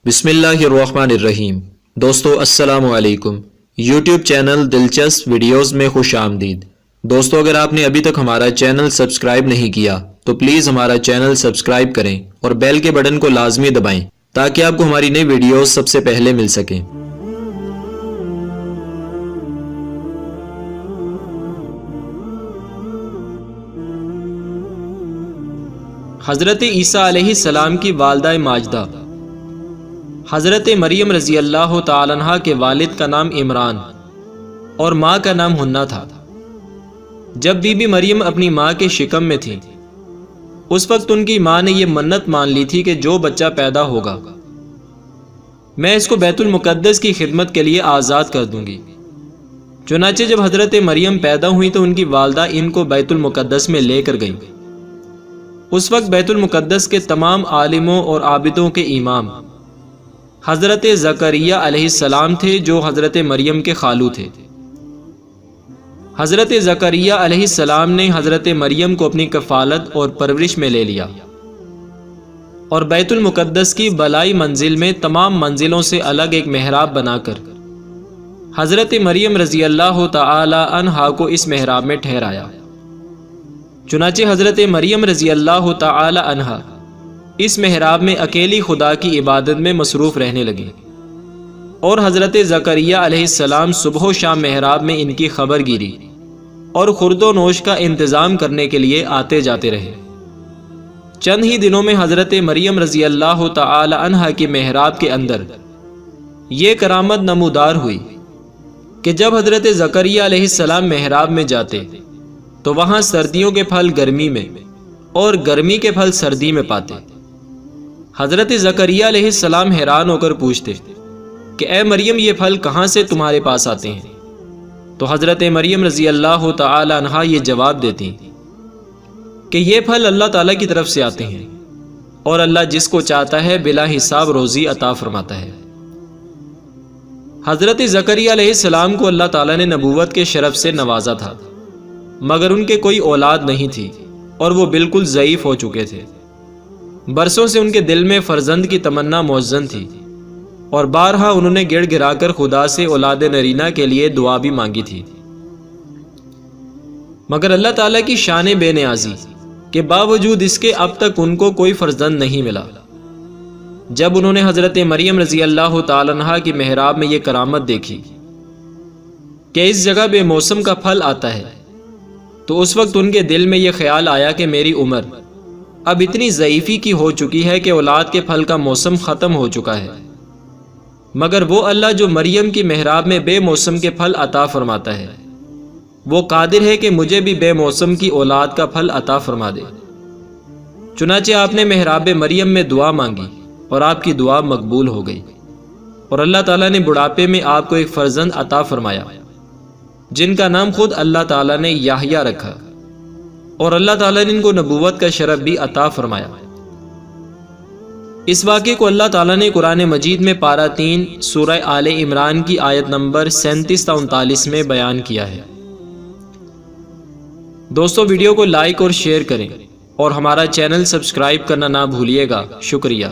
بسم اللہ الرحمن الرحیم۔ دوستو السلام علیکم۔ یوٹیوب چینل دلچسپ ویڈیوز میں خوش آمدید۔ دوستو اگر آپ نے ابھی تک ہمارا چینل سبسکرائب نہیں کیا تو پلیز ہمارا چینل سبسکرائب کریں اور بیل کے بٹن کو لازمی دبائیں تاکہ آپ کو ہماری نئی ویڈیوز سب سے پہلے مل سکیں۔ حضرت عیسیٰ علیہ السلام کی والدہ ماجدہ حضرت مریم رضی اللہ تعالی عنہا کے والد کا نام عمران اور ماں کا نام حنا تھا۔ جب بی بی مریم اپنی ماں کے شکم میں تھی اس وقت ان کی ماں نے یہ منت مان لی تھی کہ جو بچہ پیدا ہوگا میں اس کو بیت المقدس کی خدمت کے لیے آزاد کر دوں گی۔ چنانچہ جب حضرت مریم پیدا ہوئی تو ان کی والدہ ان کو بیت المقدس میں لے کر گئیں۔ اس وقت بیت المقدس کے تمام عالموں اور عابدوں کے امام حضرت زکریا علیہ السلام تھے جو حضرت مریم کے خالو تھے۔ حضرت زکریا علیہ السلام نے حضرت مریم کو اپنی کفالت اور پرورش میں لے لیا اور بیت المقدس کی بالائی منزل میں تمام منزلوں سے الگ ایک محراب بنا کر حضرت مریم رضی اللہ تعالی عنہا کو اس محراب میں ٹھہرایا۔ چنانچہ حضرت مریم رضی اللہ تعالی عنہا اس محراب میں اکیلی خدا کی عبادت میں مصروف رہنے لگی اور حضرت زکریا علیہ السلام صبح و شام محراب میں ان کی خبر گیری اور خورد و نوش کا انتظام کرنے کے لیے آتے جاتے رہے۔ چند ہی دنوں میں حضرت مریم رضی اللہ تعالی عنہا کی محراب کے اندر یہ کرامت نمودار ہوئی کہ جب حضرت زکریا علیہ السلام محراب میں جاتے تو وہاں سردیوں کے پھل گرمی میں اور گرمی کے پھل سردی میں پاتے۔ حضرت زکریا علیہ السلام حیران ہو کر پوچھتے کہ اے مریم یہ پھل کہاں سے تمہارے پاس آتے ہیں؟ تو حضرت مریم رضی اللہ تعالی عنہا یہ جواب دیتی کہ یہ پھل اللہ تعالیٰ کی طرف سے آتے ہیں اور اللہ جس کو چاہتا ہے بلا حساب روزی عطا فرماتا ہے۔ حضرت زکریا علیہ السلام کو اللہ تعالیٰ نے نبوت کے شرف سے نوازا تھا مگر ان کے کوئی اولاد نہیں تھی اور وہ بالکل ضعیف ہو چکے تھے۔ برسوں سے ان کے دل میں فرزند کی تمنا موزن تھی اور بارہا انہوں نے گڑ گرا کر خدا سے اولاد نرینہ کے لیے دعا بھی مانگی تھی، مگر اللہ تعالیٰ کی شان بے نیازی کے باوجود اس کے اب تک ان کو کوئی فرزند نہیں ملا۔ جب انہوں نے حضرت مریم رضی اللہ تعالی عنہا کی محراب میں یہ کرامت دیکھی کہ اس جگہ بے موسم کا پھل آتا ہے تو اس وقت ان کے دل میں یہ خیال آیا کہ میری عمر اب اتنی ضعیفی کی ہو چکی ہے کہ اولاد کے پھل کا موسم ختم ہو چکا ہے، مگر وہ اللہ جو مریم کی محراب میں بے موسم کے پھل عطا فرماتا ہے وہ قادر ہے کہ مجھے بھی بے موسم کی اولاد کا پھل عطا فرما دے۔ چنانچہ آپ نے محراب مریم میں دعا مانگی اور آپ کی دعا مقبول ہو گئی اور اللہ تعالیٰ نے بڑھاپے میں آپ کو ایک فرزند عطا فرمایا جن کا نام خود اللہ تعالیٰ نے یحییٰ رکھا اور اللہ تعالیٰ نے ان کو نبوت کا شرف بھی عطا فرمایا۔ اس واقعے کو اللہ تعالیٰ نے قرآن مجید میں پارہ 3 سورہ آل عمران کی آیت نمبر 37 تا 39 میں بیان کیا ہے۔ دوستو ویڈیو کو لائک اور شیئر کریں اور ہمارا چینل سبسکرائب کرنا نہ بھولیے گا۔ شکریہ۔